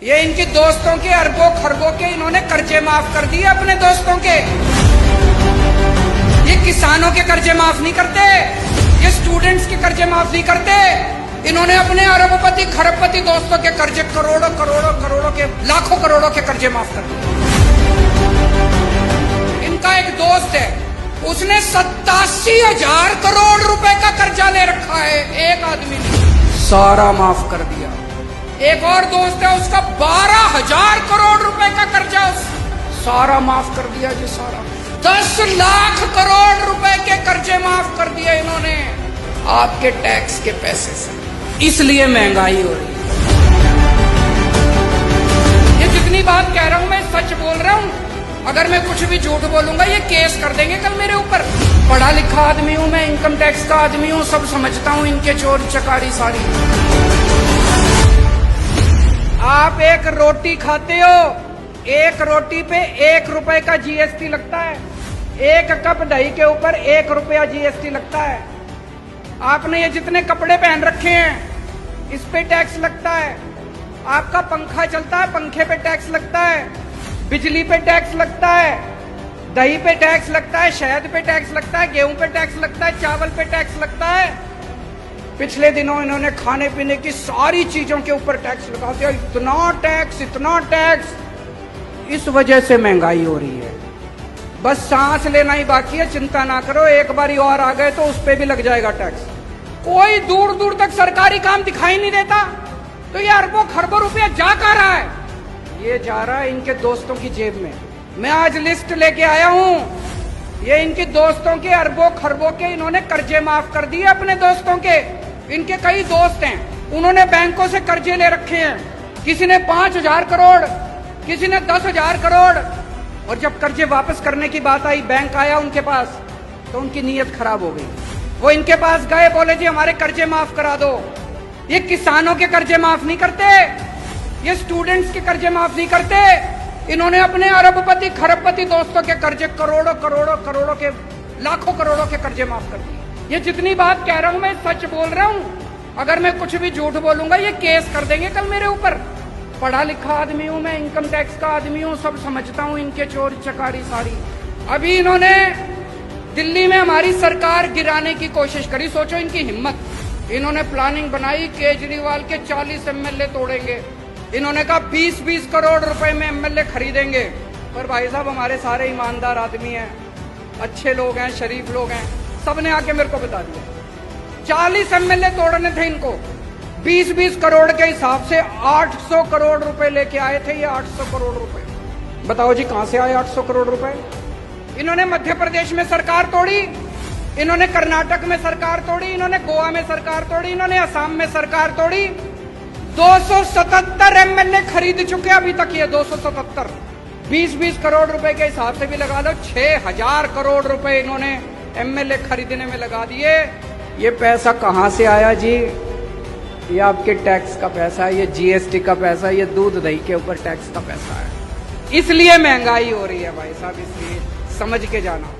ये इनके दोस्तों के अरबों खरबों के इन्होंने कर्जे माफ कर दिए अपने दोस्तों के। ये किसानों के कर्जे माफ नहीं करते, ये स्टूडेंट्स के कर्जे माफ नहीं करते, इन्होंने अपने अरबपति खरबपति दोस्तों के कर्जे करोड़ों करोड़ों करोड़ों के लाखों करोड़ों के कर्जे माफ कर दिए। इनका एक दोस्त है, उसने 87,000 करोड़ रुपए का कर्जा ले रखा है, एक आदमी ने सारा माफ कर दिया। एक और दोस्त है, उसका 12,000 करोड़ रुपए का कर्जा सारा माफ कर दिया जी, सारा 10 लाख करोड़ रुपए के कर्जे माफ कर दिए इन्होंने आपके टैक्स के पैसे से। इसलिए महंगाई हो रही है। ये जितनी बात कह रहा हूं मैं सच बोल रहा हूं। अगर मैं कुछ भी झूठ बोलूंगा ये केस कर देंगे कल मेरे ऊपर। पढ़ा लिखा आदमी हूं मैं, इनकम टैक्स का आदमी हूं, सब समझता हूं इनके चोर चकारी सारी। आप एक रोटी खाते हो, एक रोटी पे 1 रुपए का जीएसटी लगता है, 1 कप दही के ऊपर 1 रुपया जीएसटी लगता है। आपने ये जितने कपड़े पहन रखे हैं इस पे टैक्स लगता है। आपका पंखा चलता है, पंखे पे टैक्स लगता है, बिजली पे टैक्स लगता है, दही पे टैक्स लगता है, शहद पे टैक्स लगता है, गेहूं पे टैक्स लगता है, चावल पे टैक्स लगता है। पिछले दिनों इन्होंने खाने पीने की सारी चीजों के ऊपर टैक्स लगा दिया। इतना टैक्स, इतना टैक्स। इस वजह से महंगाई हो रही है। बस सांस लेना ही बाकी है, चिंता ना करो, एक बारी और आ गए तो उस पे भी लग जाएगा टैक्स। कोई दूर दूर तक सरकारी काम दिखाई नहीं देता, तो ये अरबों खरबों रुपया जा कहाँ रहा है? ये जा रहा है इनके दोस्तों की जेब में। मैं आज लिस्ट लेके आया हूं, ये इनके दोस्तों के अरबों खरबों के इन्होंने कर्जे माफ कर दिए अपने दोस्तों के। इनके कई दोस्त हैं, उन्होंने बैंकों से कर्जे ले रखे हैं। किसी ने 5,000 करोड़, किसी ने 10,000 करोड़। और जब कर्जे वापस करने की बात आई, बैंक आया उनके पास, तो उनकी नीयत खराब हो गई। वो इनके पास गए, बोले जी हमारे कर्जे माफ करा दो। ये किसानों के कर्जे माफ नहीं करते, ये स्टूडेंट्स के कर्जे माफ नहीं करते, इन्होंने अपने अरबपति खरबपति दोस्तों के कर्जे करोड़ों करोड़ों करोड़ों के लाखों करोड़ों के कर्जे माफ कर दिए। ये जितनी बात कह रहा हूं मैं सच बोल रहा हूं। अगर मैं कुछ भी झूठ बोलूंगा ये केस कर देंगे कल मेरे ऊपर। पढ़ा लिखा आदमी हूं मैं, इनकम टैक्स का आदमी हूं, सब समझता हूं इनके चोर चकारी सारी। अभी इन्होंने दिल्ली में हमारी सरकार गिराने की कोशिश करी, सोचो इनकी हिम्मत। इन्होंने प्लानिंग बनाई, केजरीवाल के 40 एमएलए तोड़ेंगे। इन्होंने कहा 20-20 करोड़ रुपए में एमएलए खरीदेंगे। पर भाई साहब हमारे सारे ईमानदार आदमी हैं, अच्छे लोग हैं, शरीफ लोग हैं, सबने आके मेरे को बता दिया 40 एमएलए तोड़ने थे इनको। 20-20 करोड़ के हिसाब से 800 करोड़ रुपए लेके आए थे ये। 800 करोड़ रुपए बताओ जी कहां से आए 800 करोड़ रुपए? इन्होंने मध्य प्रदेश में सरकार तोड़ी, इन्होंने कर्नाटक में सरकार तोड़ी, इन्होंने गोवा में सरकार तोड़ी, इन्होंने असम में सरकार तोड़ी। 277 एमएलए खरीद चुके अभी तक ये। 277 20-20 करोड़ रुपए के हिसाब से भी लगा लो, 6,000 करोड़ रुपए इन्होंने एमएलए खरीदने में लगा दिए। ये पैसा कहां से आया जी? ये आपके टैक्स का पैसा है, ये जीएसटी का पैसा है, ये दूध दही के ऊपर टैक्स का पैसा है। इसलिए महंगाई हो रही है भाई साहब, इसलिए समझ के जाना।